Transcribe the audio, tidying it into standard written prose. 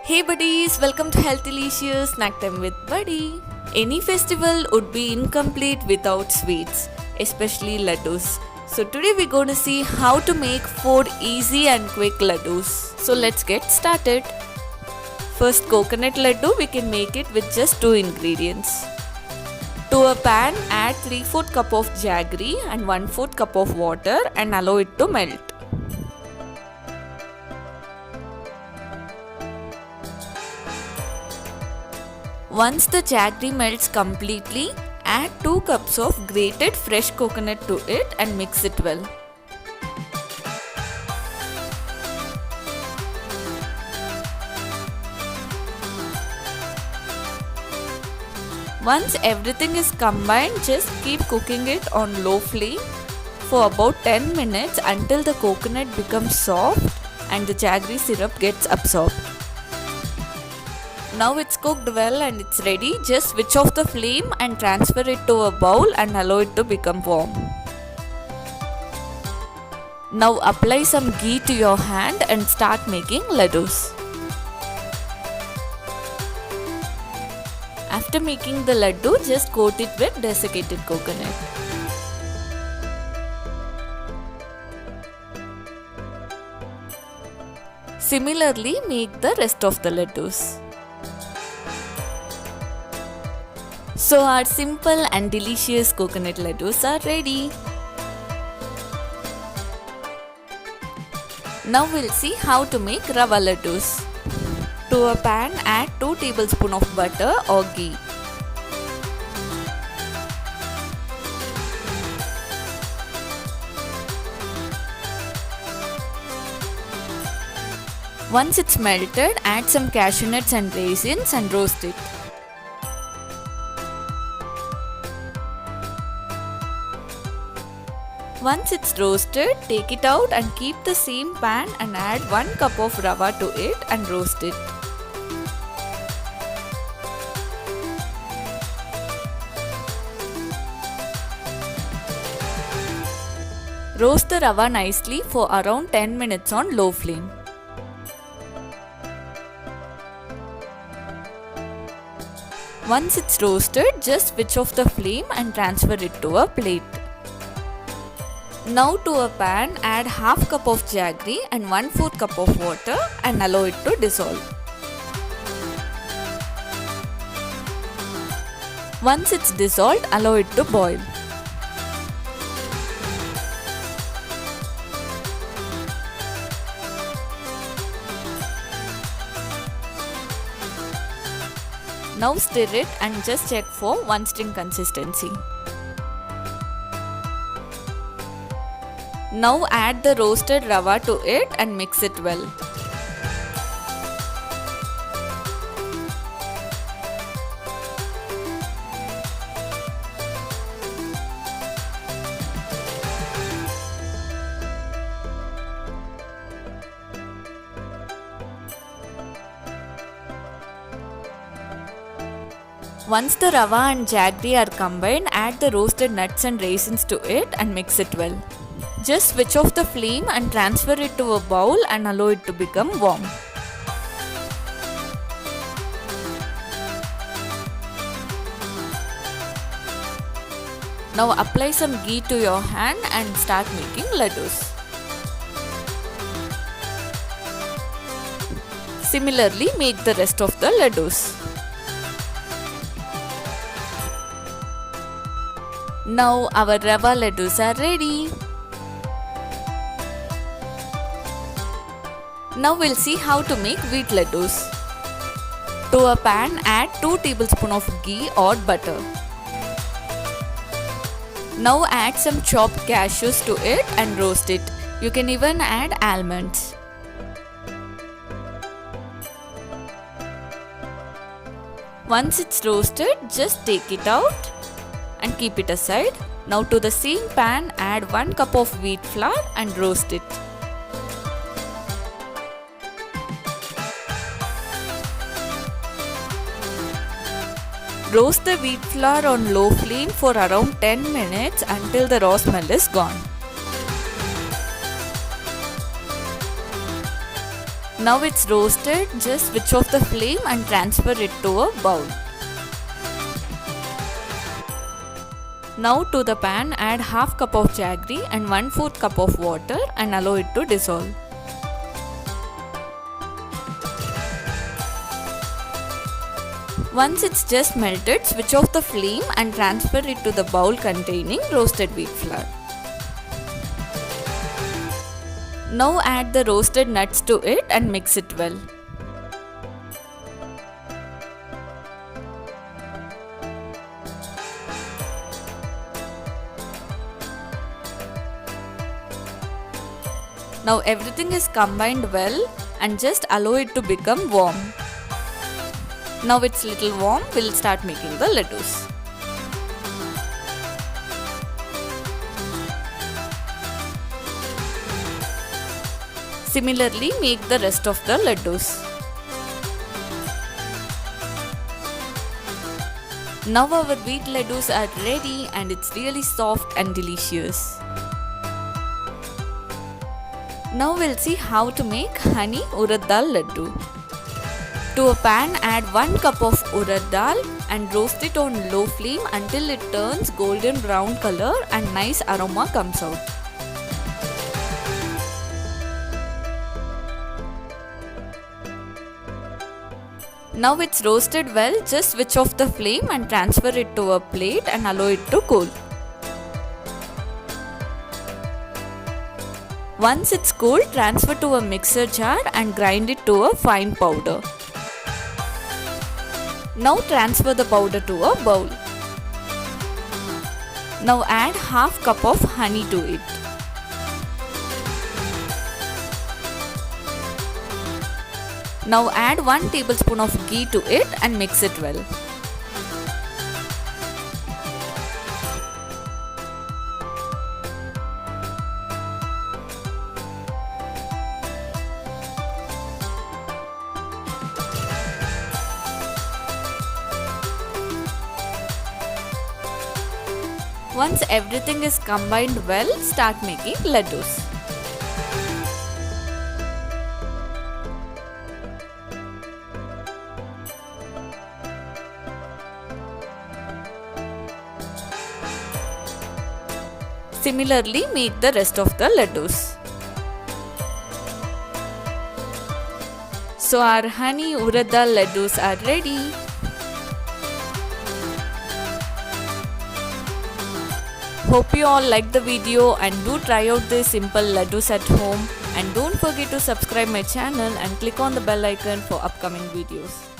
Hey buddies, welcome to Healthylicious Snack Time with Buddy. Any festival would be incomplete without sweets, especially laddus. So today we're going to see how to make 4 easy and quick laddus. So let's get started. First, coconut laddu, we can make it with just 2 ingredients. To a pan, add 3/4 cup of jaggery and 1/4 cup of water and allow it to melt. Once the jaggery melts completely, add 2 cups of grated fresh coconut to it and mix it well. Once everything is combined, just keep cooking it on low flame for about 10 minutes until the coconut becomes soft and the jaggery syrup gets absorbed. Now it's cooked well and it's ready. Just switch off the flame and transfer it to a bowl and allow it to become warm. Now apply some ghee to your hand and start making laddus. After making the laddu, just coat it with desiccated coconut. Similarly, make the rest of the laddus. So our simple and delicious coconut laddus are ready. Now we'll see how to make rava laddus. To a pan, add 2 tablespoons of butter or ghee. Once it's melted, add some cashew nuts and raisins and roast it. Once it's roasted, take it out and keep the same pan and add 1 cup of rava to it and roast it. Roast the rava nicely for around 10 minutes on low flame. Once it's roasted, just switch off the flame and transfer it to a plate. Now to a pan, add half cup of jaggery and 1/4 cup of water and allow it to dissolve. Once it's dissolved, allow it to boil. Now stir it and just check for 1 string consistency. Now add the roasted rava to it and mix it well. Once the rava and jaggery are combined, add the roasted nuts and raisins to it and mix it well. Just switch off the flame and transfer it to a bowl and allow it to become warm. Now apply some ghee to your hand and start making laddus. Similarly, make the rest of the laddus. Now our rava laddus are ready. Now we'll see how to make wheat laddus. To a pan, add 2 tablespoons of ghee or butter. Now add some chopped cashews to it and roast it. You can even add almonds. Once it's roasted, just take it out and keep it aside. Now to the same pan, add 1 cup of wheat flour and roast it. Roast the wheat flour on low flame for around 10 minutes until the raw smell is gone. Now it's roasted, just switch off the flame and transfer it to a bowl. Now to the pan add half cup of jaggery and 1/4 cup of water and allow it to dissolve. Once it's just melted, switch off the flame and transfer it to the bowl containing roasted wheat flour. Now add the roasted nuts to it and mix it well. Now everything is combined well and just allow it to become warm. Now it's little warm, we'll start making the laddus. Similarly, make the rest of the laddus. Now our wheat laddus are ready and it's really soft and delicious. Now we'll see how to make honey urad dal laddu. To a pan add 1 cup of urad dal and roast it on low flame until it turns golden brown color and nice aroma comes out. Now it's roasted well, just switch off the flame and transfer it to a plate and allow it to cool. Once it's cool, transfer to a mixer jar and grind it to a fine powder. Now transfer the powder to a bowl. Now add half cup of honey to it. Now add 1 tablespoon of ghee to it and mix it well. Once everything is combined well, start making laddus. Similarly, make the rest of the laddus. So our honey urad dal laddus are ready. Hope you all liked the video and do try out this simple laddus at home, and don't forget to subscribe my channel and click on the bell icon for upcoming videos.